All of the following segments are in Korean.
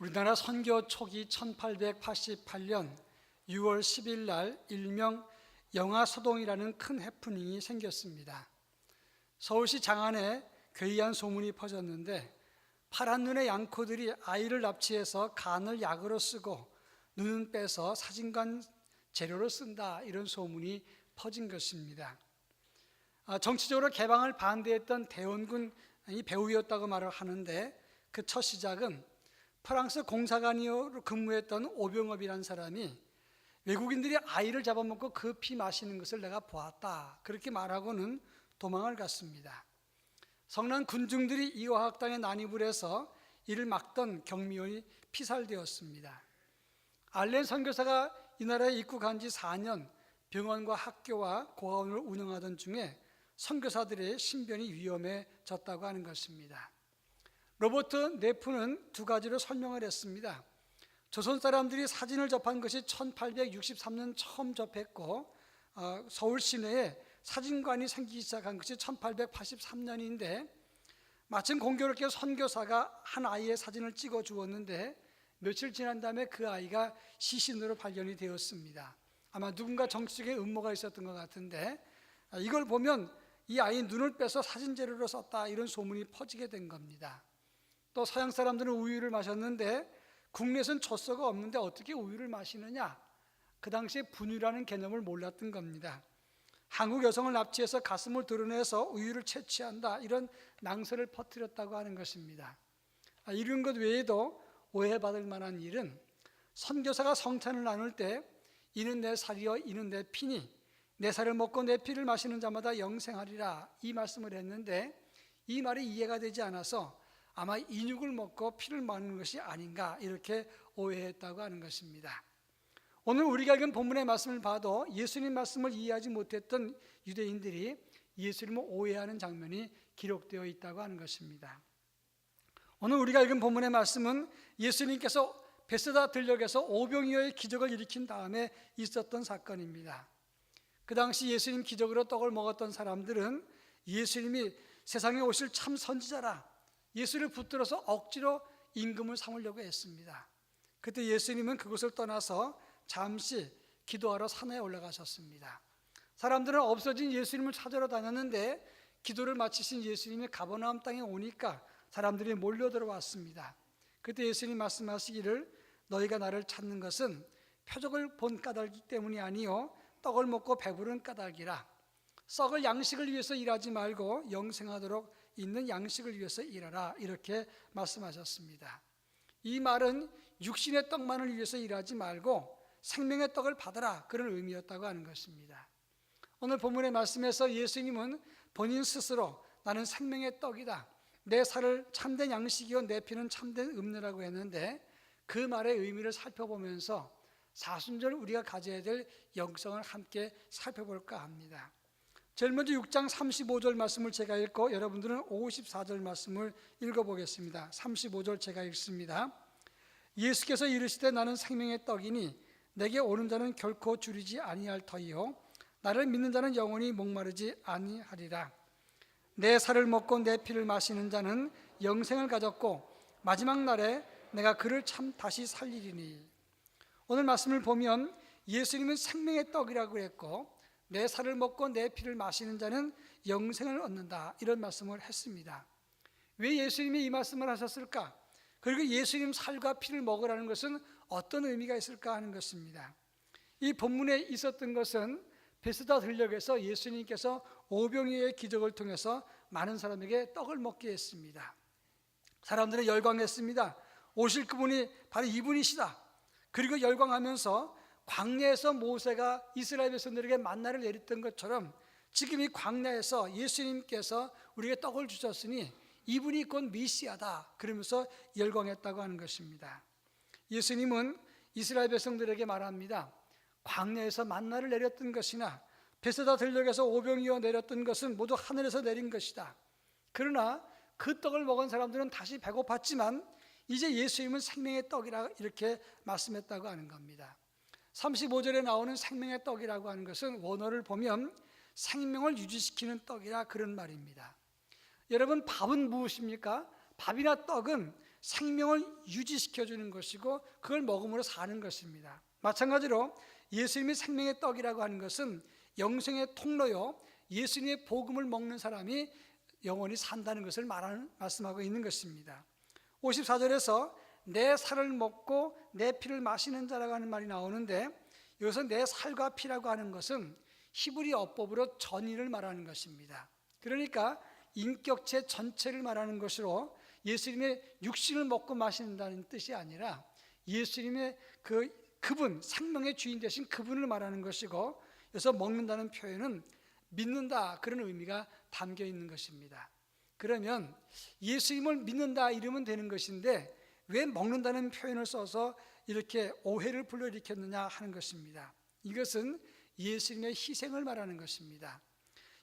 우리나라 선교 초기 1888년 6월 10일 날 일명 영하소동이라는 큰 해프닝이 생겼습니다. 서울시 장안에 괴이한 소문이 퍼졌는데 파란 눈의 양코들이 아이를 납치해서 간을 약으로 쓰고 눈은 빼서 사진관 재료로 쓴다, 이런 소문이 퍼진 것입니다. 정치적으로 개방을 반대했던 대원군이 배우였다고 말을 하는데 그 첫 시작은 프랑스 공사관으로 근무했던 오병업이라는 사람이 외국인들이 아이를 잡아먹고 그 피 마시는 것을 내가 보았다, 그렇게 말하고는 도망을 갔습니다. 성난 군중들이 이화학당에 난입을 해서 이를 막던 경미원이 피살되었습니다. 알렌 선교사가 이 나라에 입국한 지 4년 병원과 학교와 고아원을 운영하던 중에 선교사들의 신변이 위험해졌다고 하는 것입니다. 로버트 네프는 두 가지로 설명을 했습니다. 조선 사람들이 사진을 접한 것이 1863년 처음 접했고 서울 시내에 사진관이 생기기 시작한 것이 1883년인데 마침 공교롭게 선교사가 한 아이의 사진을 찍어 주었는데 며칠 지난 다음에 그 아이가 시신으로 발견이 되었습니다. 아마 누군가 정치적인 음모가 있었던 것 같은데 이걸 보면 이 아이 눈을 빼서 사진 재료로 썼다, 이런 소문이 퍼지게 된 겁니다. 또 서양 사람들은 우유를 마셨는데 국내에서는 젖소가 없는데 어떻게 우유를 마시느냐, 그 당시에 분유라는 개념을 몰랐던 겁니다. 한국 여성을 납치해서 가슴을 드러내서 우유를 채취한다, 이런 낭설을 퍼뜨렸다고 하는 것입니다. 이런 것 외에도 오해받을 만한 일은 선교사가 성찬을 나눌 때 이는 내 살이요 이는 내 피니 내 살을 먹고 내 피를 마시는 자마다 영생하리라, 이 말씀을 했는데 이 말이 이해가 되지 않아서 아마 인육을 먹고 피를 마시는 것이 아닌가, 이렇게 오해했다고 하는 것입니다. 오늘 우리가 읽은 본문의 말씀을 봐도 예수님 말씀을 이해하지 못했던 유대인들이 예수님을 오해하는 장면이 기록되어 있다고 하는 것입니다. 오늘 우리가 읽은 본문의 말씀은 예수님께서 베세다 들녘에서 오병이어의 기적을 일으킨 다음에 있었던 사건입니다. 그 당시 예수님 기적으로 떡을 먹었던 사람들은 예수님이 세상에 오실 참 선지자라, 예수를 붙들어서 억지로 임금을 삼으려고 했습니다. 그때 예수님은 그곳을 떠나서 잠시 기도하러 산에 올라가셨습니다. 사람들은 없어진 예수님을 찾으러 다녔는데 기도를 마치신 예수님이 가버나움 땅에 오니까 사람들이 몰려 들어왔습니다. 그때 예수님 말씀하시기를 너희가 나를 찾는 것은 표적을 본 까닭이기 때문이 아니요 떡을 먹고 배부른 까닭이라. 썩을 양식을 위해서 일하지 말고 영생하도록 있는 양식을 위해서 일하라, 이렇게 말씀하셨습니다. 이 말은 육신의 떡만을 위해서 일하지 말고 생명의 떡을 받아라, 그런 의미였다고 하는 것입니다. 오늘 본문의 말씀에서 예수님은 본인 스스로 나는 생명의 떡이다, 내 살을 참된 양식이요 내 피는 참된 음료라고 했는데 그 말의 의미를 살펴보면서 사순절 우리가 가져야 될 영성을 함께 살펴볼까 합니다. 제일 먼저 6장 35절 말씀을 제가 읽고 여러분들은 54절 말씀을 읽어보겠습니다. 35절 제가 읽습니다. 예수께서 이르시되 나는 생명의 떡이니 내게 오는 자는 결코 줄이지 아니할 터이요 나를 믿는 자는 영원히 목마르지 아니하리라. 내 살을 먹고 내 피를 마시는 자는 영생을 가졌고 마지막 날에 내가 그를 참 다시 살리리니. 오늘 말씀을 보면 예수님은 생명의 떡이라고 했고 내 살을 먹고 내 피를 마시는 자는 영생을 얻는다, 이런 말씀을 했습니다. 왜 예수님이 이 말씀을 하셨을까? 그리고 예수님 살과 피를 먹으라는 것은 어떤 의미가 있을까 하는 것입니다. 이 본문에 있었던 것은 베스다 들녘에서 예수님께서 오병이어의 기적을 통해서 많은 사람에게 떡을 먹게 했습니다. 사람들은 열광했습니다. 오실 그분이 바로 이분이시다. 그리고 열광하면서 광야에서 모세가 이스라엘 백성들에게 만나를 내렸던 것처럼 지금 이 광야에서 예수님께서 우리에게 떡을 주셨으니 이분이 곧 메시아다, 그러면서 열광했다고 하는 것입니다. 예수님은 이스라엘 백성들에게 말합니다. 광야에서 만나를 내렸던 것이나 베세다 들녘에서 오병이어 내렸던 것은 모두 하늘에서 내린 것이다. 그러나 그 떡을 먹은 사람들은 다시 배고팠지만 이제 예수님은 생명의 떡이라, 이렇게 말씀했다고 하는 겁니다. 35절에 나오는 생명의 떡이라고 하는 것은 원어를 보면 생명을 유지시키는 떡이라, 그런 말입니다. 여러분, 밥은 무엇입니까? 밥이나 떡은 생명을 유지시켜 주는 것이고 그걸 먹음으로 사는 것입니다. 마찬가지로 예수님이 생명의 떡이라고 하는 것은 영생의 통로요, 예수님의 복음을 먹는 사람이 영원히 산다는 것을 말씀하고 있는 것입니다. 54절에서 내 살을 먹고 내 피를 마시는 자라고 하는 말이 나오는데, 여기서 내 살과 피라고 하는 것은 히브리 어법으로 전인을 말하는 것입니다. 그러니까 인격체 전체를 말하는 것으로 예수님의 육신을 먹고 마신다는 뜻이 아니라 예수님의 그분, 생명의 주인 되신 그분을 말하는 것이고, 여기서 먹는다는 표현은 믿는다, 그런 의미가 담겨 있는 것입니다. 그러면 예수님을 믿는다 이러면 되는 것인데 왜 먹는다는 표현을 써서 이렇게 오해를 불러일으켰느냐 하는 것입니다. 이것은 예수님의 희생을 말하는 것입니다.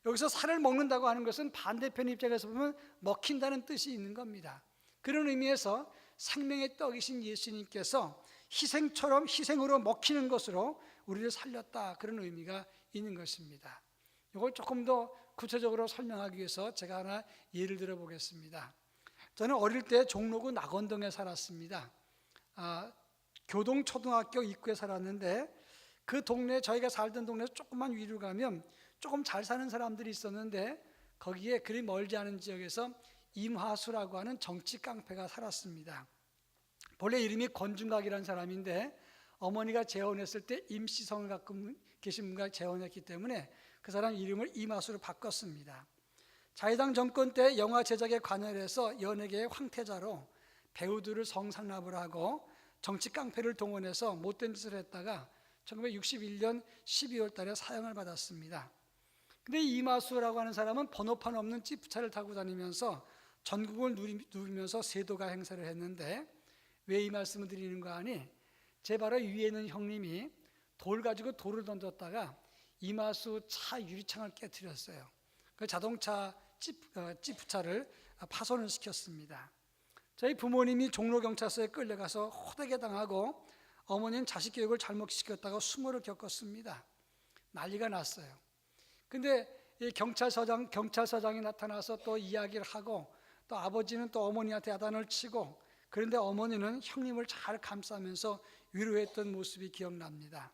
여기서 살을 먹는다고 하는 것은 반대편 입장에서 보면 먹힌다는 뜻이 있는 겁니다. 그런 의미에서 생명의 떡이신 예수님께서 희생처럼 희생으로 먹히는 것으로 우리를 살렸다, 그런 의미가 있는 것입니다. 이걸 조금 더 구체적으로 설명하기 위해서 제가 하나 예를 들어 보겠습니다. 저는 어릴 때 종로구 낙원동에 살았습니다. 교동초등학교 입구에 살았는데, 그 동네, 저희가 살던 동네에서 조금만 위로 가면 조금 잘 사는 사람들이 있었는데, 거기에 그리 멀지 않은 지역에서 임화수라고 하는 정치 깡패가 살았습니다. 본래 이름이 권중각이라는 사람인데 어머니가 재혼했을 때 임시성을 갖고 계신 분과 재혼했기 때문에 그 사람 이름을 임화수로 바꿨습니다. 자유당 정권 때 영화 제작에 관여해서 연예계의 황태자로 배우들을 성상납을 하고 정치 깡패를 동원해서 못된 짓을 했다가 1961년 12월 달에 사형을 받았습니다. 근데 이마수라고 하는 사람은 번호판 없는 지프차를 타고 다니면서 전국을 누리면서 세도가 행사를 했는데, 왜 이 말씀을 드리는가 하니, 제 바로 위에 있는 형님이 돌 가지고 돌을 던졌다가 이마수 차 유리창을 깨뜨렸어요. 그 자동차 지프차를 파손을 시켰습니다. 저희 부모님이 종로경찰서에 끌려가서 호되게 당하고, 어머니는 자식 교육을 잘못시켰다가 수모를 겪었습니다. 난리가 났어요. 근데 이 경찰서장이 나타나서 또 이야기를 하고, 또 아버지는 또 어머니한테 야단을 치고, 그런데 어머니는 형님을 잘 감싸면서 위로했던 모습이 기억납니다.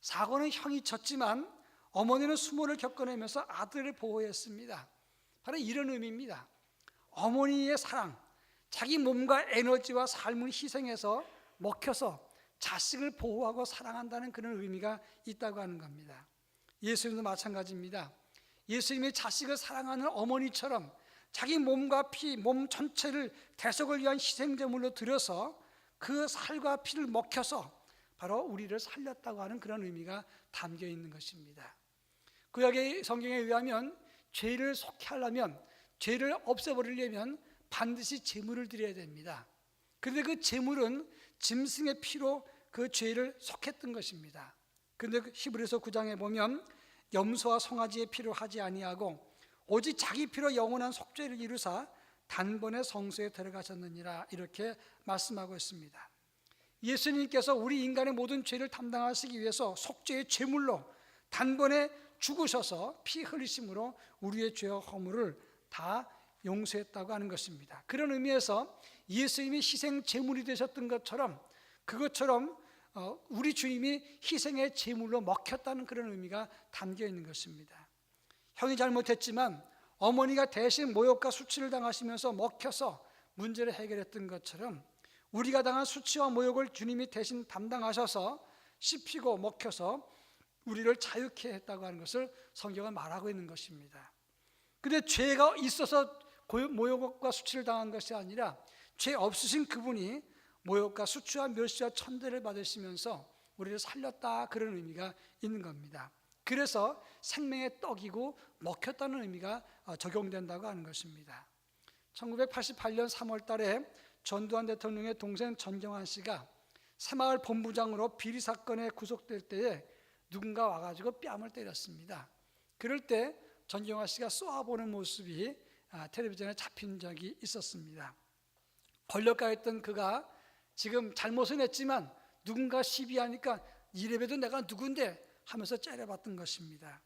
사고는 형이 쳤지만 어머니는 수모를 겪어내면서 아들을 보호했습니다. 바로 이런 의미입니다. 어머니의 사랑, 자기 몸과 에너지와 삶을 희생해서 먹혀서 자식을 보호하고 사랑한다는 그런 의미가 있다고 하는 겁니다. 예수님도 마찬가지입니다. 예수님이 자식을 사랑하는 어머니처럼 자기 몸과 피, 몸 전체를 대속을 위한 희생제물로 드려서 그 살과 피를 먹혀서 바로 우리를 살렸다고 하는 그런 의미가 담겨 있는 것입니다. 구약의 성경에 의하면 죄를 속해하려면, 죄를 없애버리려면 반드시 제물을 드려야 됩니다. 그런데 그 제물은 짐승의 피로 그 죄를 속했던 것입니다. 그런데 히브리서 9장에 보면 염소와 송아지의 피로 하지 아니하고 오직 자기 피로 영원한 속죄를 이루사 단번에 성소에 들어가셨느니라, 이렇게 말씀하고 있습니다. 예수님께서 우리 인간의 모든 죄를 담당하시기 위해서 속죄의 제물로 단번에 죽으셔서 피 흘리심으로 우리의 죄와 허물을 다 용서했다고 하는 것입니다. 그런 의미에서 예수님이 희생 제물이 되셨던 것처럼, 그것처럼 우리 주님이 희생의 제물로 먹혔다는 그런 의미가 담겨 있는 것입니다. 형이 잘못했지만 어머니가 대신 모욕과 수치를 당하시면서 먹혀서 문제를 해결했던 것처럼, 우리가 당한 수치와 모욕을 주님이 대신 담당하셔서 씹히고 먹혀서 우리를 자유케 했다고 하는 것을 성경은 말하고 있는 것입니다. 그런데 죄가 있어서 모욕과 수치를 당한 것이 아니라 죄 없으신 그분이 모욕과 수치와 멸시와 천대를 받으시면서 우리를 살렸다, 그런 의미가 있는 겁니다. 그래서 생명의 떡이고 먹혔다는 의미가 적용된다고 하는 것입니다. 1988년 3월 달에 전두환 대통령의 동생 전경환 씨가 새마을 본부장으로 비리 사건에 구속될 때에 누군가 와가지고 뺨을 때렸습니다. 그럴 때 전경환 씨가 쏘아보는 모습이 텔레비전에 잡힌 적이 있었습니다. 권력가였던 그가 지금 잘못은 했지만 누군가 시비하니까 이래봬도 내가 누군데 하면서 째려봤던 것입니다.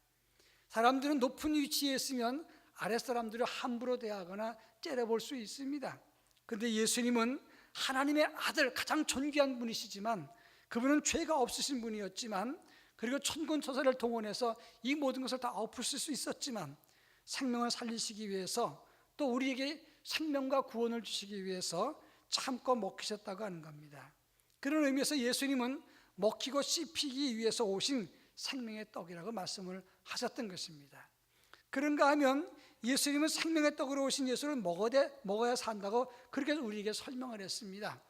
사람들은 높은 위치에 있으면 아랫사람들을 함부로 대하거나 째려볼 수 있습니다. 그런데 예수님은 하나님의 아들, 가장 존귀한 분이시지만 그분은 죄가 없으신 분이었지만, 그리고 천군천사를 동원해서 이 모든 것을 다 엎으실 수 있었지만 생명을 살리시기 위해서, 또 우리에게 생명과 구원을 주시기 위해서 참고 먹히셨다고 하는 겁니다. 그런 의미에서 예수님은 먹히고 씹히기 위해서 오신 생명의 떡이라고 말씀을 하셨던 것입니다. 그런가 하면 예수님은 생명의 떡으로 오신 예수를 먹어야 산다고 그렇게 우리에게 설명을 했습니다.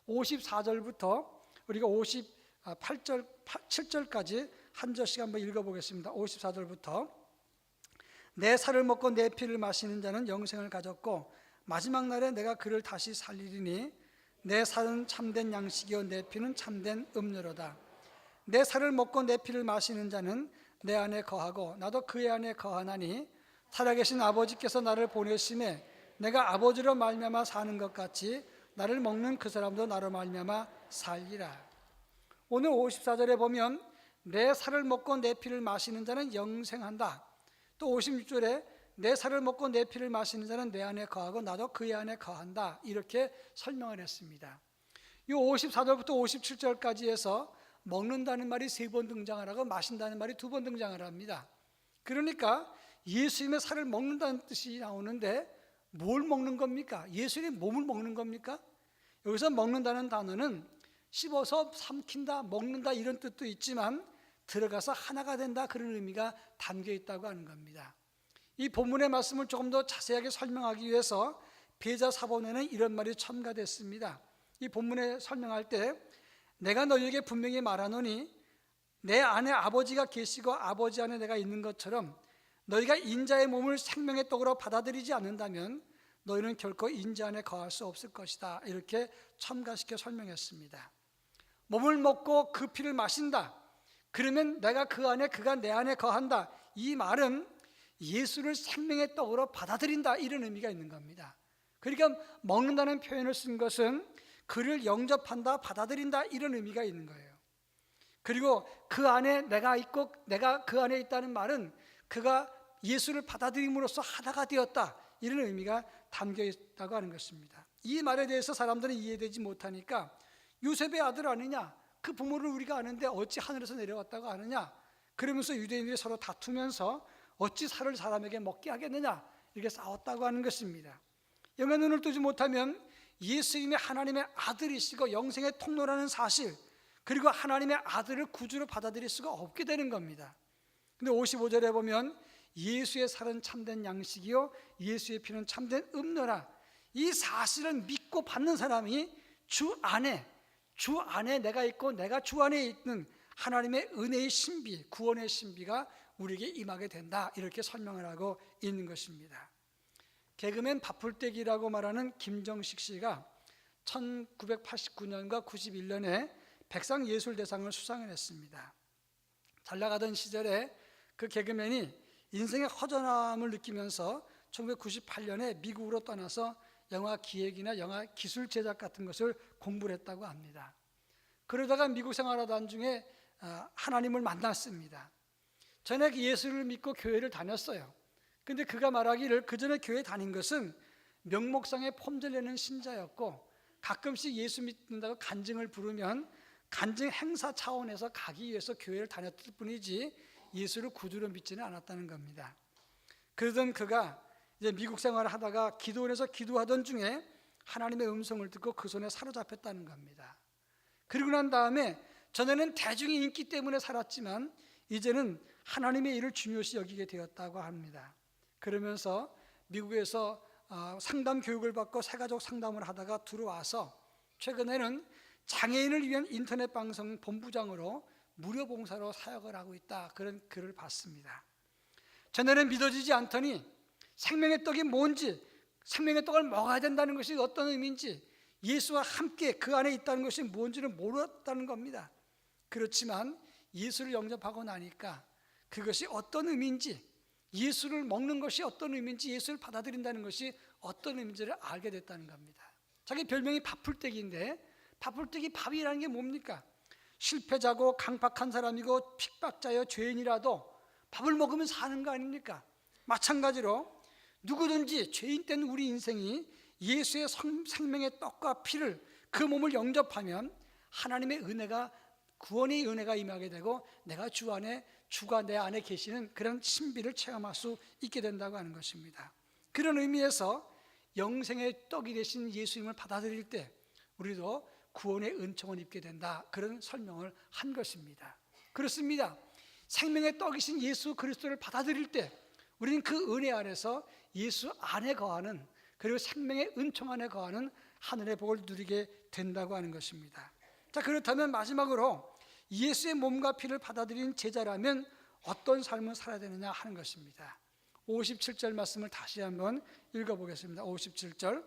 54절부터 우리가 58절, 7절까지 한 절씩 한번 읽어보겠습니다. 54절부터 내 살을 먹고 내 피를 마시는 자는 영생을 가졌고 마지막 날에 내가 그를 다시 살리리니 내 살은 참된 양식이요 내 피는 참된 음료로다. 내 살을 먹고 내 피를 마시는 자는 내 안에 거하고 나도 그의 안에 거하나니 살아계신 아버지께서 나를 보내심에 내가 아버지로 말미암아 사는 것 같이 나를 먹는 그 사람도 나로 말미암아 살리라. 오늘 54절에 보면 내 살을 먹고 내 피를 마시는 자는 영생한다. 또 56절에 내 살을 먹고 내 피를 마시는 자는 내 안에 거하고 나도 그의 안에 거한다. 이렇게 설명을 했습니다. 이 54절부터 57절까지 해서 먹는다는 말이 3번 등장을 하고 마신다는 말이 2번 등장을 합니다. 그러니까 예수님의 살을 먹는다는 뜻이 나오는데 뭘 먹는 겁니까? 예수님의 몸을 먹는 겁니까? 여기서 먹는다는 단어는 씹어서 삼킨다, 먹는다 이런 뜻도 있지만 들어가서 하나가 된다 그런 의미가 담겨 있다고 하는 겁니다. 이 본문의 말씀을 조금 더 자세하게 설명하기 위해서 배자사본에는 이런 말이 첨가됐습니다. 이 본문에 설명할 때 내가 너희에게 분명히 말하노니 내 안에 아버지가 계시고 아버지 안에 내가 있는 것처럼 너희가 인자의 몸을 생명의 떡으로 받아들이지 않는다면 너희는 결코 인자 안에 거할 수 없을 것이다. 이렇게 첨가시켜 설명했습니다. 몸을 먹고 그 피를 마신다. 그러면 내가 그 안에 그가 내 안에 거한다. 이 말은 예수를 생명의 떡으로 받아들인다 이런 의미가 있는 겁니다. 그러니까 먹는다는 표현을 쓴 것은 그를 영접한다, 받아들인다 이런 의미가 있는 거예요. 그리고 그 안에 내가 있고 내가 그 안에 있다는 말은 그가 예수를 받아들임으로써 하나가 되었다 이런 의미가 담겨 있다고 하는 것입니다. 이 말에 대해서 사람들은 이해되지 못하니까 요셉의 아들 아니냐, 그 부모를 우리가 아는데 어찌 하늘에서 내려왔다고 하느냐, 그러면서 유대인들이 서로 다투면서 어찌 살을 사람에게 먹게 하겠느냐 이렇게 싸웠다고 하는 것입니다. 영의 눈을 뜨지 못하면 예수님이 하나님의 아들이시고 영생의 통로라는 사실, 그리고 하나님의 아들을 구주로 받아들일 수가 없게 되는 겁니다. 근데 55절에 보면 예수의 살은 참된 양식이요 예수의 피는 참된 음료라. 이 사실을 믿고 받는 사람이 주 안에 내가 있고 내가 주 안에 있는 하나님의 은혜의 신비, 구원의 신비가 우리에게 임하게 된다 이렇게 설명을 하고 있는 것입니다. 개그맨 바풀떼기라고 말하는 김정식 씨가 1989년과 91년에 백상예술대상을 수상을 했습니다. 잘 나가던 시절에 그 개그맨이 인생의 허전함을 느끼면서 1998년에 미국으로 떠나서 영화 기획이나 영화 기술 제작 같은 것을 공부를 했다고 합니다. 그러다가 미국 생활하던 중에 하나님을 만났습니다. 전에 예수를 믿고 교회를 다녔어요. 근데 그가 말하기를 그 전에 교회 다닌 것은 명목상의 폼들 내는 신자였고 가끔씩 예수 믿는다고 간증을 부르면 간증 행사 차원에서 가기 위해서 교회를 다녔을 뿐이지 예수를 구주로 믿지는 않았다는 겁니다. 그러던 그가 이제 미국 생활을 하다가 기도원에서 기도하던 중에 하나님의 음성을 듣고 그 손에 사로잡혔다는 겁니다. 그리고 난 다음에 전에는 대중의 인기 때문에 살았지만 이제는 하나님의 일을 중요시 여기게 되었다고 합니다. 그러면서 미국에서 상담 교육을 받고 새가족 상담을 하다가 들어와서 최근에는 장애인을 위한 인터넷 방송 본부장으로 무료 봉사로 사역을 하고 있다, 그런 글을 봤습니다. 전에는 믿어지지 않더니 생명의 떡이 뭔지, 생명의 떡을 먹어야 된다는 것이 어떤 의미인지, 예수와 함께 그 안에 있다는 것이 뭔지를 몰랐다는 겁니다. 그렇지만 예수를 영접하고 나니까 그것이 어떤 의미인지, 예수를 먹는 것이 어떤 의미인지, 예수를 받아들인다는 것이 어떤 의미인지를 알게 됐다는 겁니다. 자기 별명이 바풀떼기인데 바풀떼기 밥이라는 게 뭡니까? 실패자고 강박한 사람이고 핍박자여 죄인이라도 밥을 먹으면 사는 거 아닙니까? 마찬가지로 누구든지 죄인 때는 우리 인생이 예수의 생명의 떡과 피를 그 몸을 영접하면 하나님의 은혜가, 구원의 은혜가 임하게 되고 내가 주 안에, 주가 내 안에 계시는 그런 신비를 체험할 수 있게 된다고 하는 것입니다. 그런 의미에서 영생의 떡이 되신 예수님을 받아들일 때 우리도 구원의 은총을 입게 된다, 그런 설명을 한 것입니다. 그렇습니다. 생명의 떡이신 예수 그리스도를 받아들일 때 우리는 그 은혜 안에서 예수 안에 거하는, 그리고 생명의 은총 안에 거하는 하늘의 복을 누리게 된다고 하는 것입니다. 자, 그렇다면 마지막으로 예수의 몸과 피를 받아들인 제자라면 어떤 삶을 살아야 되느냐 하는 것입니다. 57절 말씀을 다시 한번 읽어보겠습니다. 57절,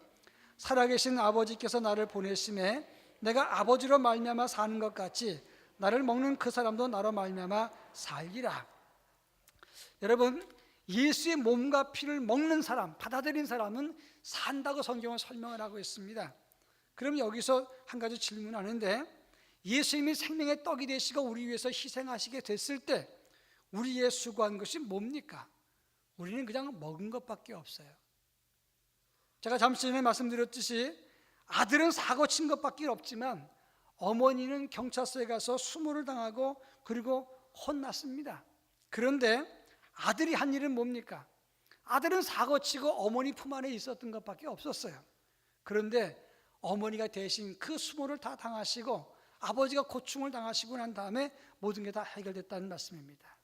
살아계신 아버지께서 나를 보내심에 내가 아버지로 말미암아 사는 것 같이 나를 먹는 그 사람도 나로 말미암아 살리라. 여러분, 예수의 몸과 피를 먹는 사람, 받아들인 사람은 산다고 성경은 설명을 하고 있습니다. 그럼 여기서 한 가지 질문하는데, 예수님이 생명의 떡이 되시고 우리 위해서 희생하시게 됐을 때 우리의 수고한 것이 뭡니까? 우리는 그냥 먹은 것밖에 없어요. 제가 잠시 전에 말씀드렸듯이 아들은 사고 친 것밖에 없지만 어머니는 경찰서에 가서 수모를 당하고 그리고 혼났습니다. 그런데 아들이 한 일은 뭡니까? 아들은 사고 치고 어머니 품 안에 있었던 것밖에 없었어요. 그런데 어머니가 대신 그 수모를 다 당하시고 아버지가 고충을 당하시고 난 다음에 모든 게 다 해결됐다는 말씀입니다.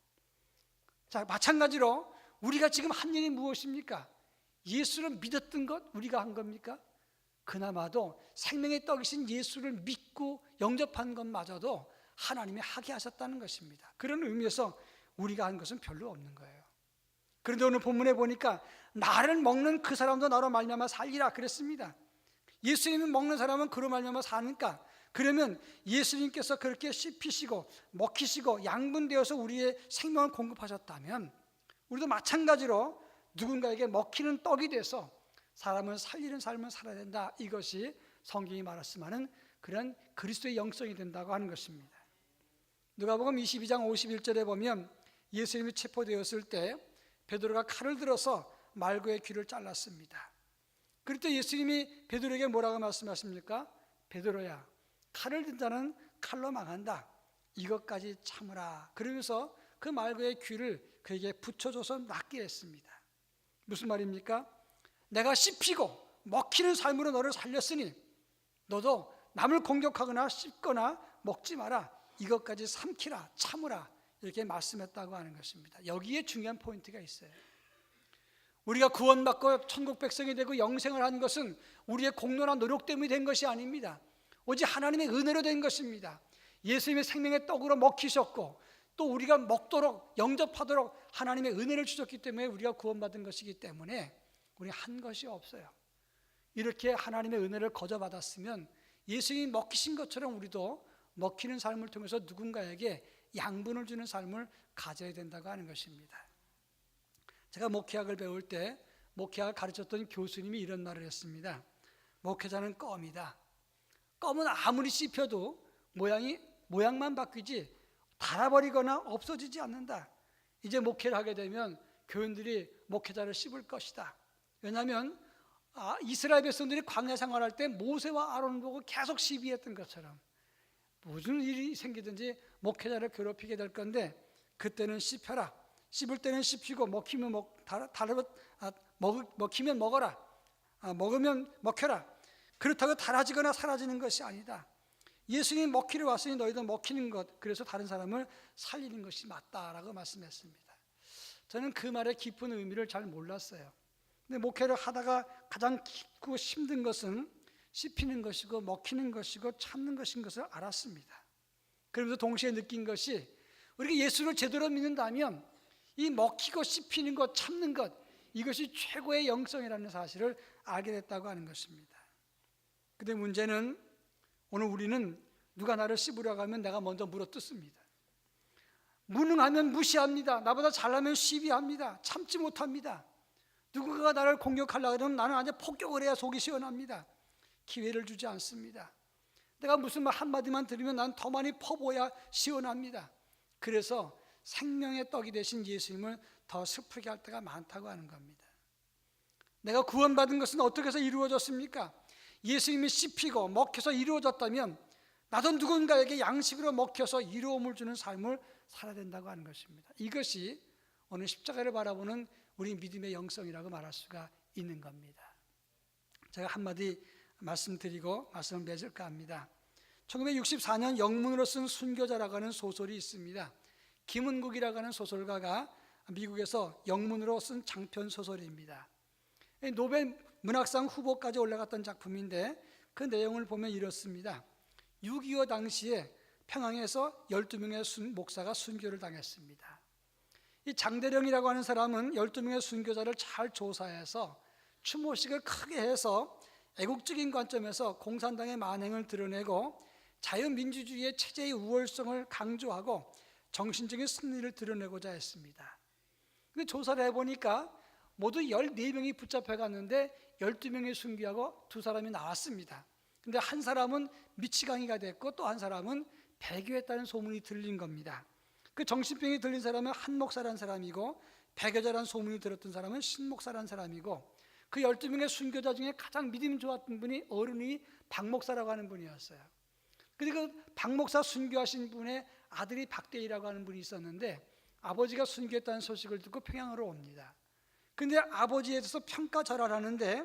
자, 마찬가지로 우리가 지금 한 일이 무엇입니까? 예수를 믿었던 것 우리가 한 겁니까? 그나마도 생명의 떡이신 예수를 믿고 영접한 것마저도 하나님이 하게 하셨다는 것입니다. 그런 의미에서 우리가 한 것은 별로 없는 거예요. 그런데 오늘 본문에 보니까 나를 먹는 그 사람도 나로 말미암아 살리라 그랬습니다. 예수님을 먹는 사람은 그로 말미암아 사니까, 그러면 예수님께서 그렇게 씹히시고 먹히시고 양분되어서 우리의 생명을 공급하셨다면 우리도 마찬가지로 누군가에게 먹히는 떡이 돼서 사람을 살리는 삶을 살아야 된다. 이것이 성경이 말씀하는 그런 그리스도의 영성이 된다고 하는 것입니다. 누가복음 22장 51절에 보면 예수님이 체포되었을 때 베드로가 칼을 들어서 말고의 귀를 잘랐습니다. 그럴 때 예수님이 베드로에게 뭐라고 말씀하십니까? 베드로야, 칼을 든 자는 칼로 망한다. 이것까지 참으라. 그러면서 그 말고의 귀를 그에게 붙여줘서 낫게 했습니다. 무슨 말입니까? 내가 씹히고 먹히는 삶으로 너를 살렸으니 너도 남을 공격하거나 씹거나 먹지 마라. 이것까지 삼키라, 참으라. 이렇게 말씀했다고 하는 것입니다. 여기에 중요한 포인트가 있어요. 우리가 구원받고 천국 백성이 되고 영생을 한 것은 우리의 공로나 노력 때문에 된 것이 아닙니다. 오직 하나님의 은혜로 된 것입니다. 예수님의 생명의 떡으로 먹히셨고 또 우리가 먹도록 영접하도록 하나님의 은혜를 주셨기 때문에 우리가 구원받은 것이기 때문에 우리 한 것이 없어요. 이렇게 하나님의 은혜를 거저받았으면 예수님이 먹히신 것처럼 우리도 먹히는 삶을 통해서 누군가에게 양분을 주는 삶을 가져야 된다고 하는 것입니다. 제가 목회학을 배울 때 목회학을 가르쳤던 교수님이 이런 말을 했습니다. 목회자는 껌이다. 껌은 아무리 씹혀도 모양만 바뀌지 닳아버리거나 없어지지 않는다. 이제 목회를 하게 되면 교인들이 목회자를 씹을 것이다. 왜냐하면 이스라엘 백성들이 광야 생활할 때 모세와 아론을 보고 계속 시비했던 것처럼 무슨 일이 생기든지 목회자를 괴롭히게 될 건데 그때는 씹혀라. 씹을 때는 씹히고 먹히면 먹히면 먹어라. 먹으면 먹혀라. 그렇다고 달아지거나 사라지는 것이 아니다. 예수님이 먹히러 왔으니 너희도 먹히는 것, 그래서 다른 사람을 살리는 것이 맞다라고 말씀했습니다. 저는 그 말의 깊은 의미를 잘 몰랐어요. 근데 목회를 하다가 가장 깊고 힘든 것은 씹히는 것이고 먹히는 것이고 참는 것인 것을 알았습니다. 그러면서 동시에 느낀 것이 우리가 예수를 제대로 믿는다면 이 먹히고 씹히는 것, 참는 것, 이것이 최고의 영성이라는 사실을 알게 됐다고 하는 것입니다. 근데 문제는 오늘 우리는 누가 나를 씹으려고 하면 내가 먼저 물어뜯습니다. 무능하면 무시합니다. 나보다 잘나면 시비합니다. 참지 못합니다. 누군가가 나를 공격하려고 하면 나는 아주 폭격을 해야 속이 시원합니다. 기회를 주지 않습니다. 내가 무슨 말 한마디만 들으면 난 더 많이 퍼부어야 시원합니다. 그래서 생명의 떡이 되신 예수님을 더 슬프게 할 때가 많다고 하는 겁니다. 내가 구원받은 것은 어떻게 해서 이루어졌습니까? 예수님이 씹히고 먹혀서 이루어졌다면 나도 누군가에게 양식으로 먹혀서 이로움을 주는 삶을 살아야 된다고 하는 것입니다. 이것이 오늘 십자가를 바라보는 우리 믿음의 영성이라고 말할 수가 있는 겁니다. 제가 한마디 말씀드리고 말씀을 맺을까 합니다. 1964년 영문으로 쓴 순교자라고 하는 소설이 있습니다. 김은국이라고 하는 소설가가 미국에서 영문으로 쓴 장편 소설입니다. 노벨 문학상 후보까지 올라갔던 작품인데 그 내용을 보면 이렇습니다. 6.25 당시에 평양에서 12명의 목사가 순교를 당했습니다. 이 장대령이라고 하는 사람은 12명의 순교자를 잘 조사해서 추모식을 크게 해서 애국적인 관점에서 공산당의 만행을 드러내고 자유민주주의의 체제의 우월성을 강조하고 정신적인 승리를 드러내고자 했습니다. 근데 조사를 해보니까 모두 14명이 붙잡혀 갔는데 12명이 순교하고 2사람이 나왔습니다. 근데 한 사람은 미치광이가 됐고 또 한 사람은 배교했다는 소문이 들린 겁니다. 그 정신병이 들린 사람은 한 목사라는 사람이고 배교자라는 소문이 들었던 사람은 신 목사라는 사람이고 그 12명의 순교자 중에 가장 믿음이 좋았던 분이 어른이 박 목사라고 하는 분이었어요. 그리고 박 목사 순교하신 분의 아들이 박대희라고 하는 분이 있었는데 아버지가 순교했다는 소식을 듣고 평양으로 옵니다. 근데 아버지에 대해서 평가절하를 하는데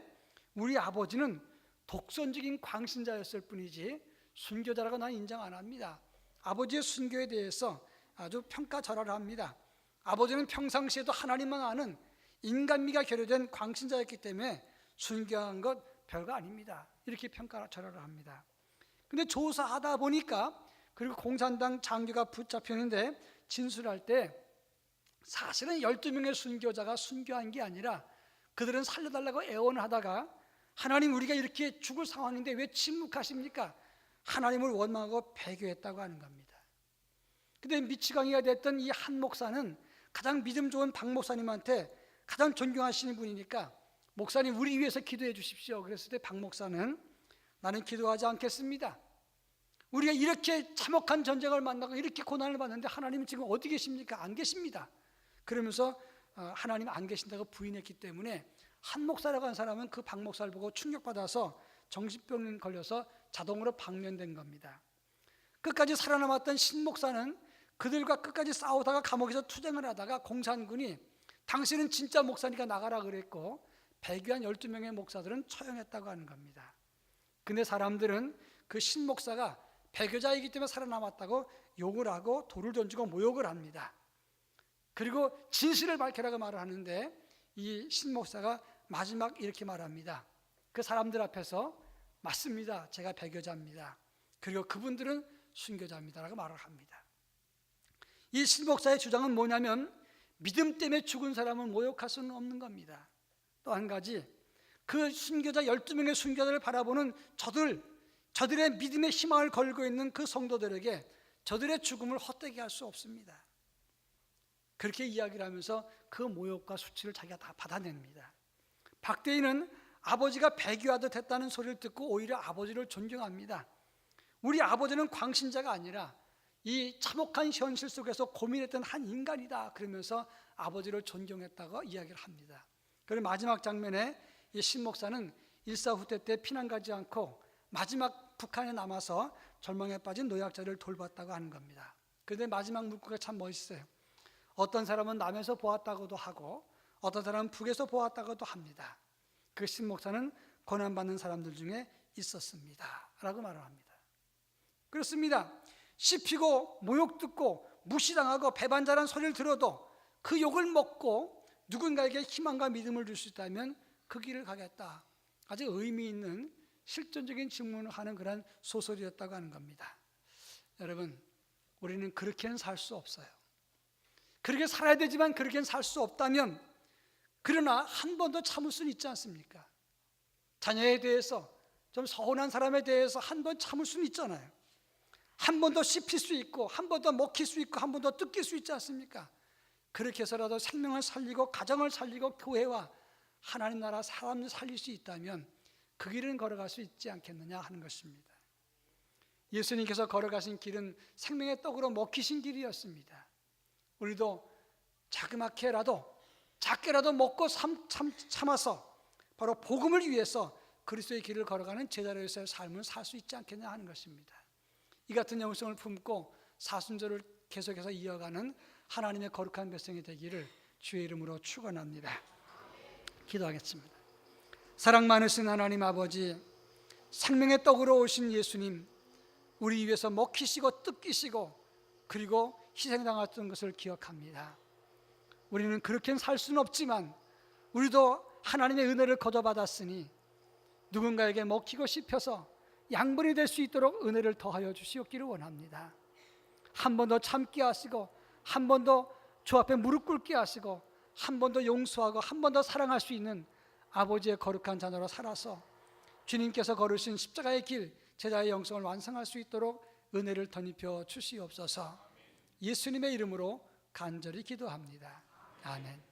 우리 아버지는 독선적인 광신자였을 뿐이지 순교자라고 난 인정 안 합니다. 아버지의 순교에 대해서 아주 평가절하를 합니다. 아버지는 평상시에도 하나님만 아는 인간미가 결여된 광신자였기 때문에 순교한 것 별거 아닙니다. 이렇게 평가절하를 합니다. 근데 조사하다 보니까 그리고 공산당 장교가 붙잡혔는데 진술할 때 사실은 12명의 순교자가 순교한 게 아니라 그들은 살려달라고 애원을 하다가 하나님 우리가 이렇게 죽을 상황인데 왜 침묵하십니까? 하나님을 원망하고 배교했다고 하는 겁니다. 근데 미치광이가 됐던 이 한 목사는 가장 믿음 좋은 박 목사님한테 가장 존경하시는 분이니까 목사님 우리 위해서 기도해 주십시오. 그랬을 때 박 목사는 나는 기도하지 않겠습니다. 우리가 이렇게 참혹한 전쟁을 만나고 이렇게 고난을 받는데 하나님은 지금 어디 계십니까? 안 계십니다. 그러면서 하나님 안 계신다고 부인했기 때문에 한 목사라고 한 사람은 그 박 목사를 보고 충격받아서 정신병에 걸려서 자동으로 방면된 겁니다. 끝까지 살아남았던 신 목사는 그들과 끝까지 싸우다가 감옥에서 투쟁을 하다가 공산군이 당신은 진짜 목사니까 나가라 그랬고 배교한 12명의 목사들은 처형했다고 하는 겁니다. 근데 사람들은 그 신 목사가 배교자이기 때문에 살아남았다고 욕을 하고 돌을 던지고 모욕을 합니다. 그리고 진실을 밝히라고 말을 하는데 이 신 목사가 마지막 이렇게 말합니다. 그 사람들 앞에서 맞습니다. 제가 배교자입니다. 그리고 그분들은 순교자입니다라고 말을 합니다. 이 신 목사의 주장은 뭐냐면 믿음 때문에 죽은 사람을 모욕할 수는 없는 겁니다. 또 한 가지 그 순교자 12명의 순교자를 바라보는 저들의 믿음의 희망을 걸고 있는 그 성도들에게 저들의 죽음을 헛되게 할 수 없습니다. 그렇게 이야기를 하면서 그 모욕과 수치를 자기가 다 받아냅니다. 박대희는 아버지가 배교하듯 했다는 소리를 듣고 오히려 아버지를 존경합니다. 우리 아버지는 광신자가 아니라 이 참혹한 현실 속에서 고민했던 한 인간이다 그러면서 아버지를 존경했다고 이야기를 합니다. 그리고 마지막 장면에 이 신 목사는 일사후퇴 때 피난 가지 않고 마지막 북한에 남아서 절망에 빠진 노약자를 돌봤다고 하는 겁니다. 그런데 마지막 문구가 참 멋있어요. 어떤 사람은 남에서 보았다고도 하고 어떤 사람은 북에서 보았다고도 합니다. 그 신 목사는 고난받는 사람들 중에 있었습니다 라고 말을 합니다. 그렇습니다. 씹히고 모욕 듣고 무시당하고 배반자란 소리를 들어도 그 욕을 먹고 누군가에게 희망과 믿음을 줄 수 있다면 그 길을 가겠다. 아주 의미 있는 실존적인 질문을 하는 그런 소설이었다고 하는 겁니다. 여러분, 우리는 그렇게는 살 수 없어요. 그렇게 살아야 되지만 그렇게는 살 수 없다면 그러나 한 번 더 참을 수는 있지 않습니까? 자녀에 대해서 좀 서운한 사람에 대해서 한 번 참을 수는 있잖아요. 한 번 더 씹힐 수 있고 한 번 더 먹힐 수 있고 한 번 더 뜯길 수 있지 않습니까? 그렇게 해서라도 생명을 살리고 가정을 살리고 교회와 하나님 나라 사람을 살릴 수 있다면 그 길은 걸어갈 수 있지 않겠느냐 하는 것입니다. 예수님께서 걸어가신 길은 생명의 떡으로 먹히신 길이었습니다. 우리도 자그맣게라도 작게라도 먹고 참아서 바로 복음을 위해서 그리스도의 길을 걸어가는 제자로서의 삶을 살 수 있지 않겠냐 하는 것입니다. 이 같은 영성을 품고 사순절을 계속해서 이어가는 하나님의 거룩한 백성이 되기를 주의 이름으로 축원합니다. 기도하겠습니다. 사랑 많으신 하나님 아버지, 생명의 떡으로 오신 예수님, 우리 위해서 먹히시고 뜯기시고 그리고 희생당했던 것을 기억합니다. 우리는 그렇게는 살 수는 없지만 우리도 하나님의 은혜를 거둬받았으니 누군가에게 먹히고 씹혀서 양분이 될 수 있도록 은혜를 더하여 주시옵기를 원합니다. 한 번 더 참게 하시고 한 번 더 주 앞에 무릎 꿇게 하시고 한 번 더 용서하고 한 번 더 사랑할 수 있는 아버지의 거룩한 자녀로 살아서 주님께서 걸으신 십자가의 길, 제자의 영성을 완성할 수 있도록 은혜를 덧입혀 주시옵소서. 예수님의 이름으로 간절히 기도합니다. 아멘.